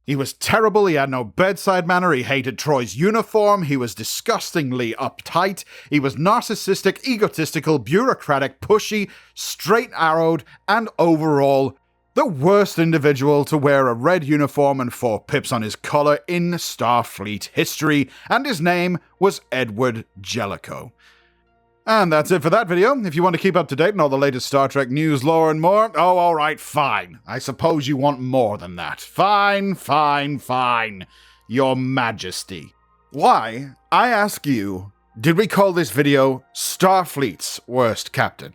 He was terrible, he had no bedside manner, he hated Troy's uniform, he was disgustingly uptight, he was narcissistic, egotistical, bureaucratic, pushy, straight-arrowed, and overall the worst individual to wear a red uniform and 4 pips on his collar in Starfleet history, and his name was Edward Jellico. And that's it for that video. If you want to keep up to date on all the latest Star Trek news, lore, and more, oh, alright, fine. I suppose you want more than that. Fine, Your Majesty. Why, I ask you, did we call this video Starfleet's Worst Captain?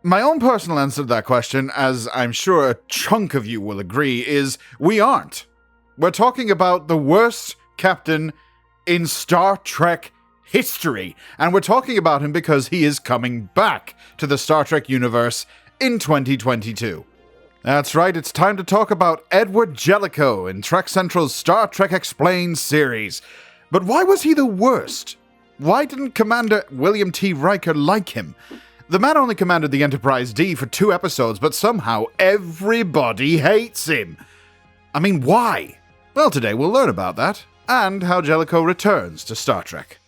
My own personal answer to that question, as I'm sure a chunk of you will agree, is we aren't. We're talking about the worst captain in Star Trek history, and we're talking about him because he is coming back to the Star Trek universe in 2022. That's right, it's time to talk about Edward Jellico in Trek Central's Star Trek Explained series. But why was he the worst? Why didn't Commander William T. Riker like him? The man only commanded the Enterprise D for 2 episodes, but somehow everybody hates him. I mean, why? Well, today we'll learn about that, and how Jellico returns to Star Trek.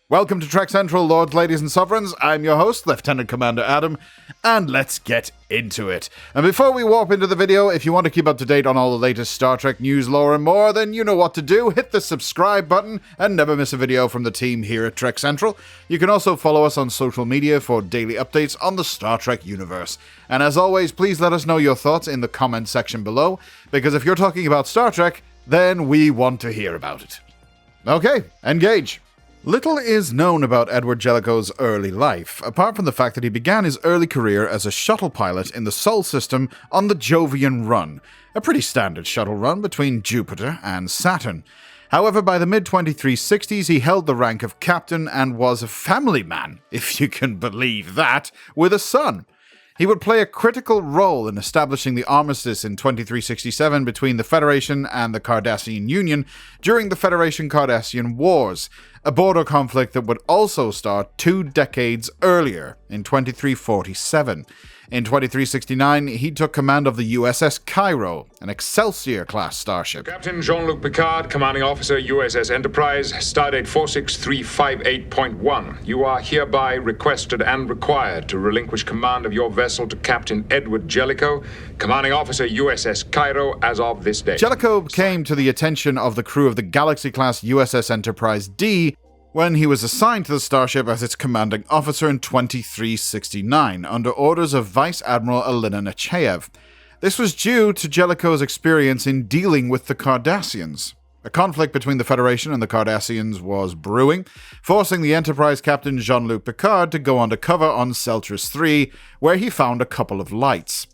Welcome to Trek Central, lords, ladies, and sovereigns. I'm your host, Lieutenant Commander Adam, and let's get into it. And before we warp into the video, if you want to keep up to date on all the latest Star Trek news, lore, and more, then you know what to do. Hit the subscribe button and never miss a video from the team here at Trek Central. You can also follow us on social media for daily updates on the Star Trek universe. And as always, please let us know your thoughts in the comment section below, because if you're talking about Star Trek, then we want to hear about it. Okay, engage. Little is known about Edward Jellico's early life, apart from the fact that he began his early career as a shuttle pilot in the Sol system on the Jovian Run, a pretty standard shuttle run between Jupiter and Saturn. However, by the mid-2360s, he held the rank of captain and was a family man, if you can believe that, with a son. He would play a critical role in establishing the armistice in 2367 between the Federation and the Cardassian Union during the Federation-Cardassian Wars, a border conflict that would also start 2 decades earlier, in 2347. In 2369, he took command of the USS Cairo, an Excelsior-class starship. Captain Jean-Luc Picard, Commanding Officer, USS Enterprise, Stardate 46358.1. You are hereby requested and required to relinquish command of your vessel to Captain Edward Jellico, Commanding Officer, USS Cairo, as of this day. Jellico came to the attention of the crew of the Galaxy-class USS Enterprise D when he was assigned to the starship as its commanding officer in 2369, under orders of Vice Admiral Elena Nechayev. This was due to Jellico's experience in dealing with the Cardassians. A conflict between the Federation and the Cardassians was brewing, forcing the Enterprise captain Jean-Luc Picard to go undercover on Celtris III, where he found a couple of lights.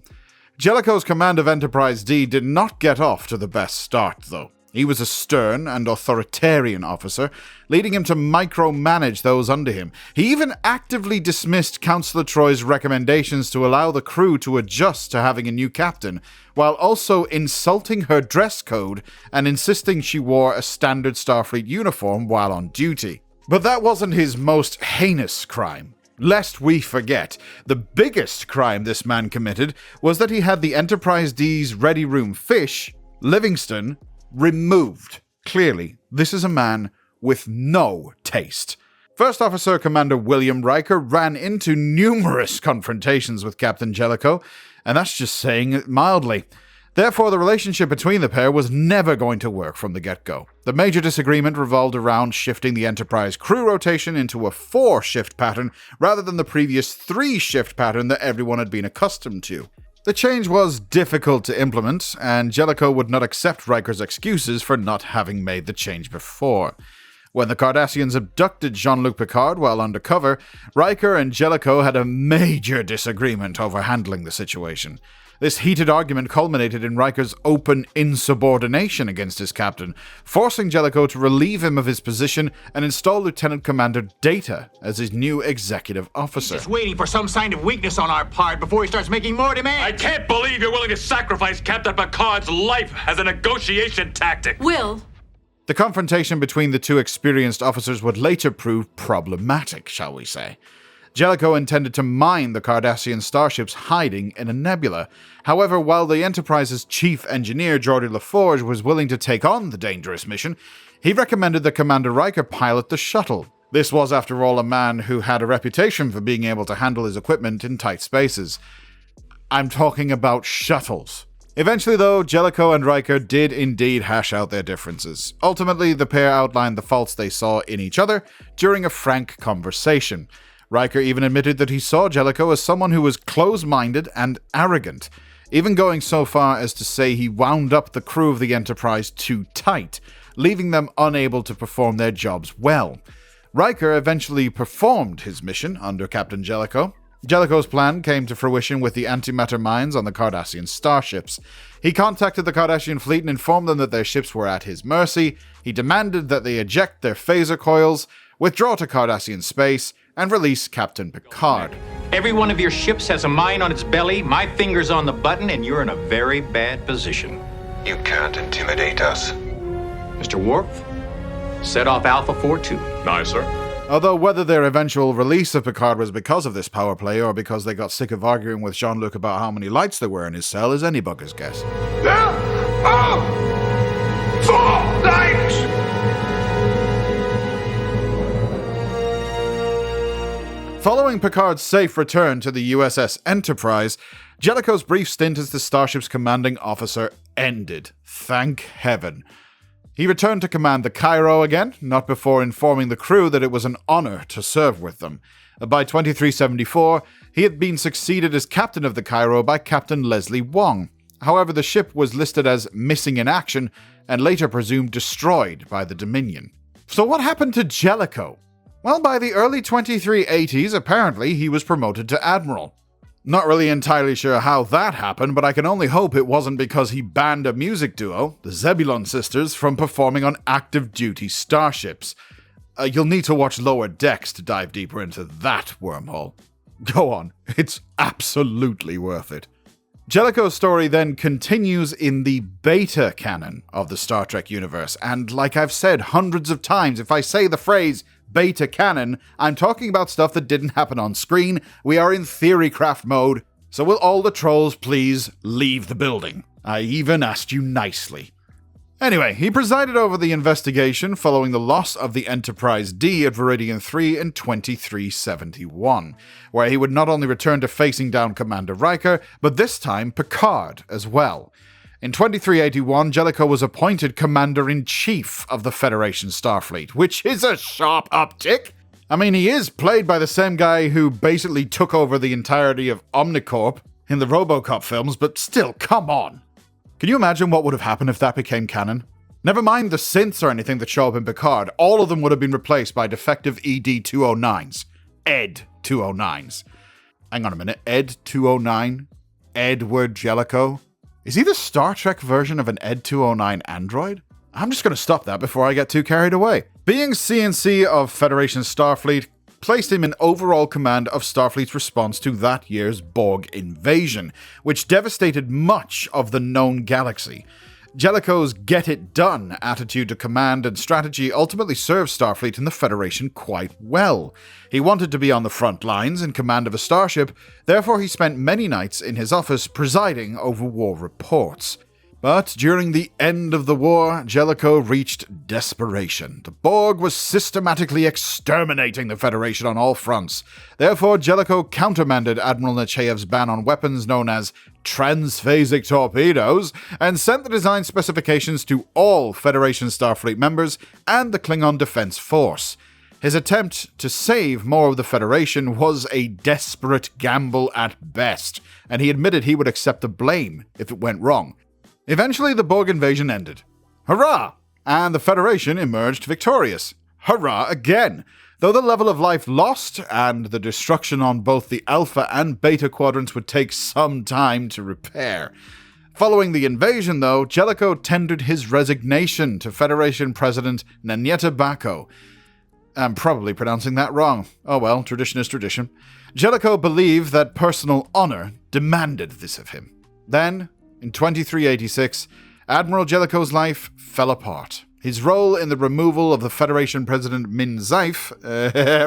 Jellico's command of Enterprise D did not get off to the best start, though. He was a stern and authoritarian officer, leading him to micromanage those under him. He even actively dismissed Counselor Troy's recommendations to allow the crew to adjust to having a new captain, while also insulting her dress code and insisting she wore a standard Starfleet uniform while on duty. But that wasn't his most heinous crime. Lest we forget, the biggest crime this man committed was that he had the Enterprise D's Ready Room fish, Livingston, removed. Clearly, this is a man with no taste. First Officer Commander William Riker ran into numerous confrontations with Captain Jellico, and that's just saying it mildly. Therefore, the relationship between the pair was never going to work from the get-go. The major disagreement revolved around shifting the Enterprise crew rotation into a 4-shift pattern rather than the previous 3-shift pattern that everyone had been accustomed to. The change was difficult to implement, and Jellico would not accept Riker's excuses for not having made the change before. When the Cardassians abducted Jean-Luc Picard while undercover, Riker and Jellico had a major disagreement over handling the situation. This heated argument culminated in Riker's open insubordination against his captain, forcing Jellico to relieve him of his position and install Lieutenant Commander Data as his new executive officer. He's just waiting for some sign of weakness on our part before he starts making more demands. I can't believe you're willing to sacrifice Captain Picard's life as a negotiation tactic. Will. The confrontation between the two experienced officers would later prove problematic, shall we say. Jellico intended to mine the Cardassian starships hiding in a nebula. However, while the Enterprise's chief engineer, Geordi LaForge, was willing to take on the dangerous mission, he recommended that Commander Riker pilot the shuttle. This was, after all, a man who had a reputation for being able to handle his equipment in tight spaces. I'm talking about shuttles. Eventually, though, Jellico and Riker did indeed hash out their differences. Ultimately, the pair outlined the faults they saw in each other during a frank conversation. Riker even admitted that he saw Jellico as someone who was close-minded and arrogant, even going so far as to say he wound up the crew of the Enterprise too tight, leaving them unable to perform their jobs well. Riker eventually performed his mission under Captain Jellico. Jellico's plan came to fruition with the antimatter mines on the Cardassian starships. He contacted the Cardassian fleet and informed them that their ships were at his mercy. He demanded that they eject their phaser coils, withdraw to Cardassian space, and release Captain Picard. Every one of your ships has a mine on its belly, my finger's on the button, and you're in a very bad position. You can't intimidate us. Mr. Worf, set off Alpha 4-2. Aye, sir. Although whether their eventual release of Picard was because of this power play or because they got sick of arguing with Jean-Luc about how many lights there were in his cell is any bugger's guess. There are 4 lights! Following Picard's safe return to the USS Enterprise, Jellico's brief stint as the starship's commanding officer ended. Thank heaven. He returned to command the Cairo again, not before informing the crew that it was an honor to serve with them. By 2374, he had been succeeded as captain of the Cairo by Captain Leslie Wong. However, the ship was listed as missing in action and later presumed destroyed by the Dominion. So what happened to Jellico? Well, by the early 2380s, apparently he was promoted to Admiral. Not really entirely sure how that happened, but I can only hope it wasn't because he banned a music duo, the Zebulon Sisters, from performing on active duty starships. You'll need to watch Lower Decks to dive deeper into that wormhole. Go on, it's absolutely worth it. Jellico's story then continues in the beta canon of the Star Trek universe, and like I've said hundreds of times, if I say the phrase beta canon, I'm talking about stuff that didn't happen on screen. We are in theorycraft mode, so will all the trolls please leave the building? I even asked you nicely. Anyway, he presided over the investigation following the loss of the Enterprise D at Veridian 3 in 2371, where he would not only return to facing down Commander Riker, but this time Picard as well. In 2381, Jellico was appointed Commander-in-Chief of the Federation Starfleet, which is a sharp uptick. I mean, he is played by the same guy who basically took over the entirety of Omnicorp in the RoboCop films, but still, come on. Can you imagine what would have happened if that became canon? Never mind the synths or anything that show up in Picard, all of them would have been replaced by defective ED-209s. ED-209s. Hang on a minute, ED-209? Edward Jellico? Is he the Star Trek version of an ED-209 android? I'm just going to stop that before I get too carried away. Being CNC of Federation Starfleet placed him in overall command of Starfleet's response to that year's Borg invasion, which devastated much of the known galaxy. Jellico's get-it-done attitude to command and strategy ultimately served Starfleet and the Federation quite well. He wanted to be on the front lines in command of a starship, therefore he spent many nights in his office presiding over war reports. But during the end of the war, Jellico reached desperation. The Borg was systematically exterminating the Federation on all fronts. Therefore, Jellico countermanded Admiral Nechayev's ban on weapons known as transphasic torpedoes and sent the design specifications to all Federation Starfleet members and the Klingon Defense Force. His attempt to save more of the Federation was a desperate gamble at best, and he admitted he would accept the blame if it went wrong. Eventually, the Borg invasion ended. Hurrah! And the Federation emerged victorious. Hurrah again! Though the level of life lost and the destruction on both the Alpha and Beta quadrants would take some time to repair. Following the invasion, though, Jellico tendered his resignation to Federation President Nanyeta Bako. I'm probably pronouncing that wrong. Oh well, tradition is tradition. Jellico believed that personal honor demanded this of him. Then, in 2386, Admiral Jellico's life fell apart. His role in the removal of the Federation President Min Zaif,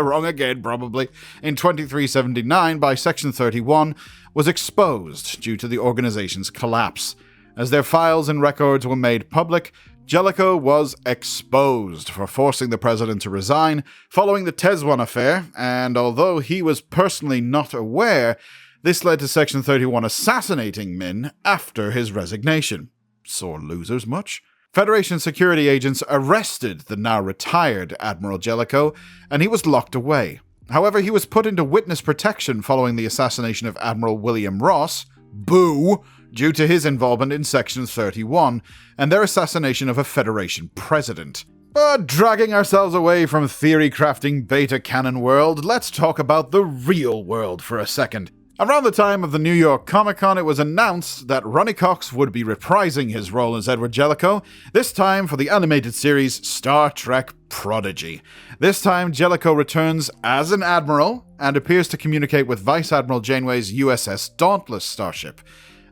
wrong again probably, in 2379 by Section 31 was exposed due to the organization's collapse. As their files and records were made public, Jellico was exposed for forcing the president to resign following the Tezwan affair, and although he was personally not aware, this led to Section 31 assassinating Min after his resignation. Sore losers much? Federation security agents arrested the now-retired Admiral Jellico, and he was locked away. However, he was put into witness protection following the assassination of Admiral William Ross, boo, due to his involvement in Section 31, and their assassination of a Federation president. But dragging ourselves away from theory-crafting beta canon world, let's talk about the real world for a second. Around the time of the New York Comic-Con, it was announced that Ronny Cox would be reprising his role as Edward Jellico, this time for the animated series Star Trek Prodigy. This time, Jellico returns as an admiral and appears to communicate with Vice Admiral Janeway's USS Dauntless starship.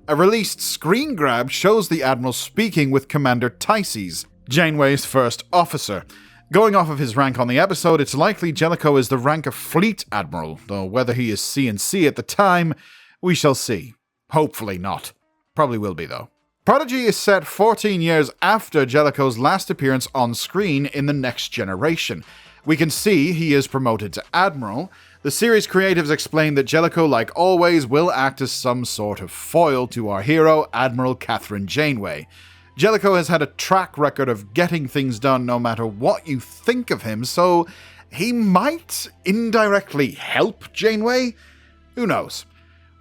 A released screen grab shows the admiral speaking with Commander Tyces, Janeway's first officer. Going off of his rank on the episode, it's likely Jellico is the rank of Fleet Admiral, though whether he is C&C at the time, we shall see. Hopefully not. Probably will be, though. Prodigy is set 14 years after Jellico's last appearance on screen in The Next Generation. We can see he is promoted to Admiral. The series creatives explain that Jellico, like always, will act as some sort of foil to our hero, Admiral Catherine Janeway. Jellico has had a track record of getting things done no matter what you think of him, so he might indirectly help Janeway? Who knows?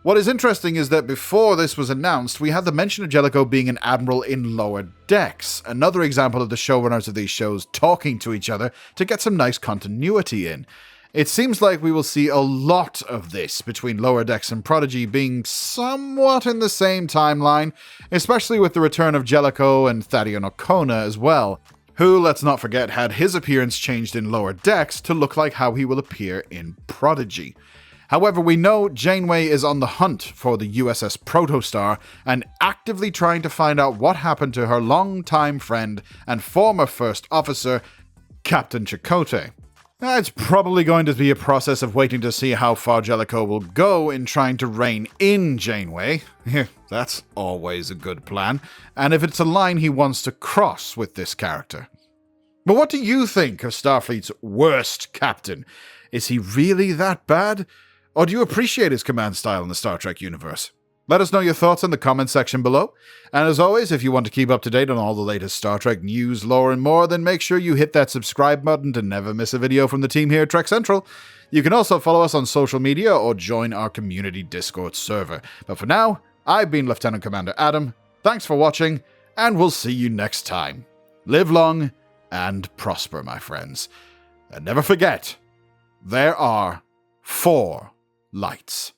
What is interesting is that before this was announced, we had the mention of Jellico being an admiral in Lower Decks, another example of the showrunners of these shows talking to each other to get some nice continuity in. It seems like we will see a lot of this between Lower Decks and Prodigy being somewhat in the same timeline, especially with the return of Jellico and Thadion Okona as well, who, let's not forget, had his appearance changed in Lower Decks to look like how he will appear in Prodigy. However, we know Janeway is on the hunt for the USS Protostar and actively trying to find out what happened to her longtime friend and former first officer, Captain Chakotay. It's probably going to be a process of waiting to see how far Jellico will go in trying to rein in Janeway. That's always a good plan. And if it's a line he wants to cross with this character. But what do you think of Starfleet's worst captain? Is he really that bad? Or do you appreciate his command style in the Star Trek universe? Let us know your thoughts in the comment section below. And as always, if you want to keep up to date on all the latest Star Trek news, lore, and more, then make sure you hit that subscribe button to never miss a video from the team here at Trek Central. You can also follow us on social media or join our community Discord server. But for now, I've been Lieutenant Commander Adam. Thanks for watching, and we'll see you next time. Live long and prosper, my friends. And never forget, there are 4 lights.